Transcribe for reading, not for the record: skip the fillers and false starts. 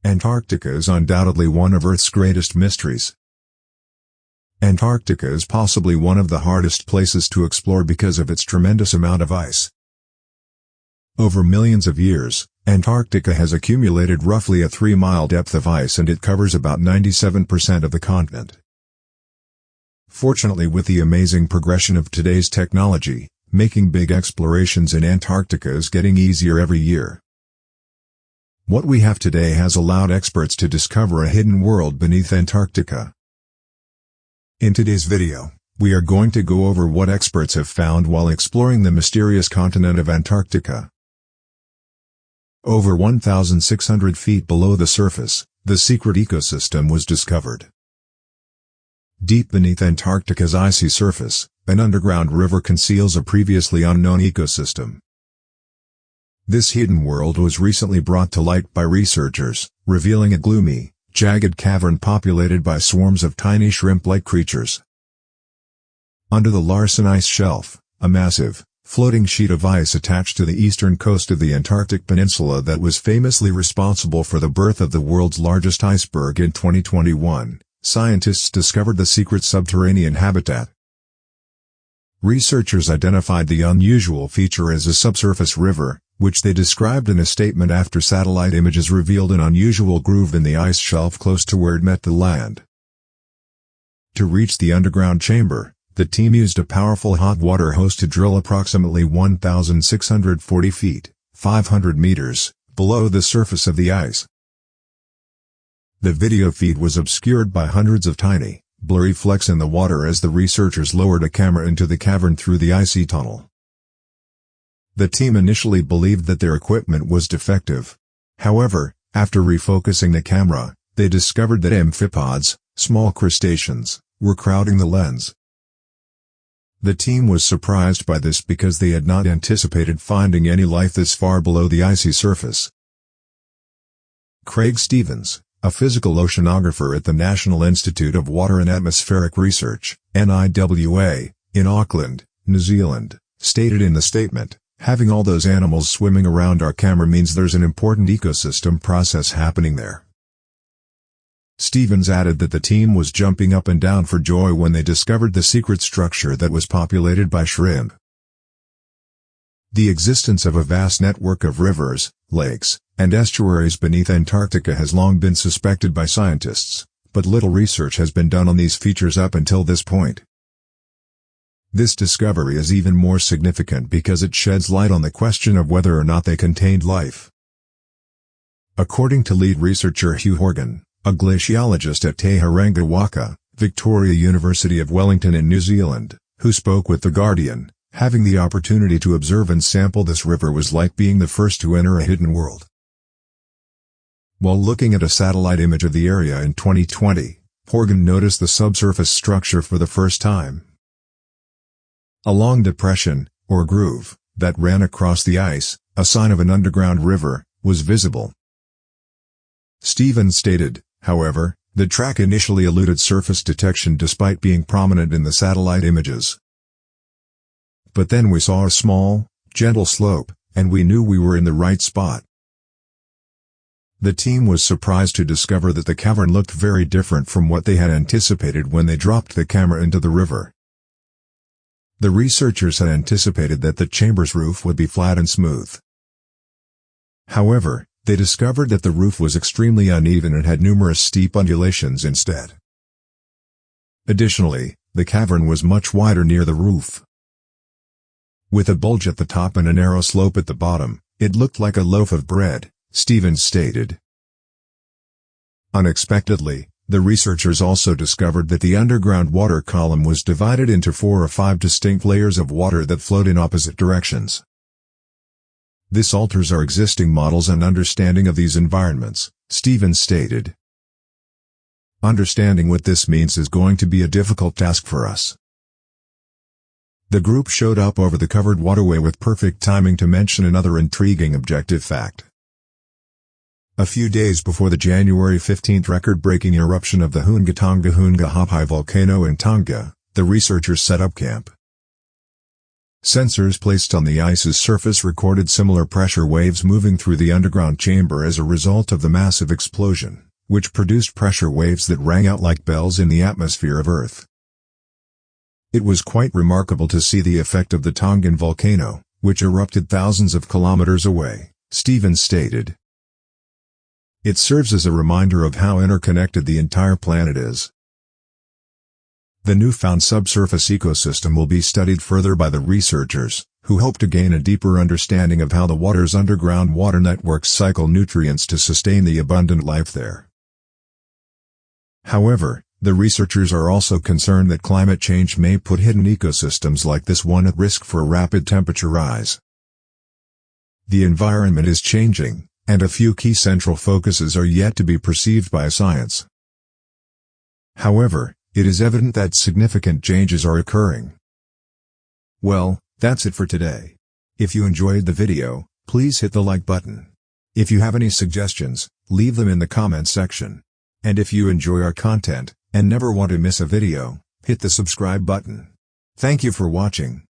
Antarctica is undoubtedly one of Earth's greatest mysteries. Antarctica is possibly one of the hardest places to explore because of its tremendous amount of ice. Over millions of years, Antarctica has accumulated roughly a 3-mile depth of ice, and it covers about 97% of the continent. Fortunately, with the amazing progression of today's technology, making big explorations in Antarctica is getting easier every year. What we have today has allowed experts to discover a hidden world beneath Antarctica. In today's video, we are going to go over what experts have found while exploring the mysterious continent of Antarctica. Over 1,600 feet below the surface, the secret ecosystem was discovered. Deep beneath Antarctica's icy surface, an underground river conceals a previously unknown ecosystem. This hidden world was recently brought to light by researchers, revealing a gloomy, jagged cavern populated by swarms of tiny shrimp-like creatures. Under the Larsen Ice Shelf, a massive, floating sheet of ice attached to the eastern coast of the Antarctic Peninsula that was famously responsible for the birth of the world's largest iceberg in 2021, scientists discovered the secret subterranean habitat. Researchers identified the unusual feature as a subsurface river, which they described in a statement after satellite images revealed an unusual groove in the ice shelf close to where it met the land. To reach the underground chamber, the team used a powerful hot water hose to drill approximately 1,640 feet, 500 meters, below the surface of the ice. The video feed was obscured by hundreds of tiny, blurry flecks in the water as the researchers lowered a camera into the cavern through the icy tunnel. The team initially believed that their equipment was defective. However, after refocusing the camera, they discovered that amphipods, small crustaceans, were crowding the lens. The team was surprised by this because they had not anticipated finding any life this far below the icy surface. Craig Stevens, a physical oceanographer at the National Institute of Water and Atmospheric Research, NIWA, in Auckland, New Zealand, stated in the statement, "Having all those animals swimming around our camera means there's an important ecosystem process happening there." Stevens added that the team was jumping up and down for joy when they discovered the secret structure that was populated by shrimp. The existence of a vast network of rivers, lakes, and estuaries beneath Antarctica has long been suspected by scientists, but little research has been done on these features up until this point. This discovery is even more significant because it sheds light on the question of whether or not they contained life. According to lead researcher Hugh Horgan, a glaciologist at Te Hauranga Waka, Victoria University of Wellington in New Zealand, who spoke with The Guardian, having the opportunity to observe and sample this river was like being the first to enter a hidden world. While looking at a satellite image of the area in 2020, Horgan noticed the subsurface structure for the first time. A long depression, or groove, that ran across the ice, a sign of an underground river, was visible. Stevens stated, however, the track initially eluded surface detection despite being prominent in the satellite images. But then we saw a small, gentle slope, and we knew we were in the right spot. The team was surprised to discover that the cavern looked very different from what they had anticipated when they dropped the camera into the river. The researchers had anticipated that the chamber's roof would be flat and smooth. However, they discovered that the roof was extremely uneven and had numerous steep undulations instead. Additionally, the cavern was much wider near the roof. With a bulge at the top and a narrow slope at the bottom, it looked like a loaf of bread, Stevens stated. Unexpectedly, the researchers also discovered that the underground water column was divided into 4 or 5 distinct layers of water that flowed in opposite directions. This alters our existing models and understanding of these environments, Stevens stated. Understanding what this means is going to be a difficult task for us. The group showed up over the covered waterway with perfect timing to mention another intriguing objective fact. A few days before the January 15 record-breaking eruption of the Hunga-Tonga-Hunga-Hapai volcano in Tonga, the researchers set up camp. Sensors placed on the ice's surface recorded similar pressure waves moving through the underground chamber as a result of the massive explosion, which produced pressure waves that rang out like bells in the atmosphere of Earth. It was quite remarkable to see the effect of the Tongan volcano, which erupted thousands of kilometers away, Stevens stated. It serves as a reminder of how interconnected the entire planet is. The newfound subsurface ecosystem will be studied further by the researchers, who hope to gain a deeper understanding of how the water's underground water networks cycle nutrients to sustain the abundant life there. However, the researchers are also concerned that climate change may put hidden ecosystems like this one at risk for a rapid temperature rise. The environment is changing, and a few key central focuses are yet to be perceived by science. However, it is evident that significant changes are occurring. Well, that's it for today. If you enjoyed the video, please hit the like button. If you have any suggestions, leave them in the comments section. And if you enjoy our content, and never want to miss a video, hit the subscribe button. Thank you for watching.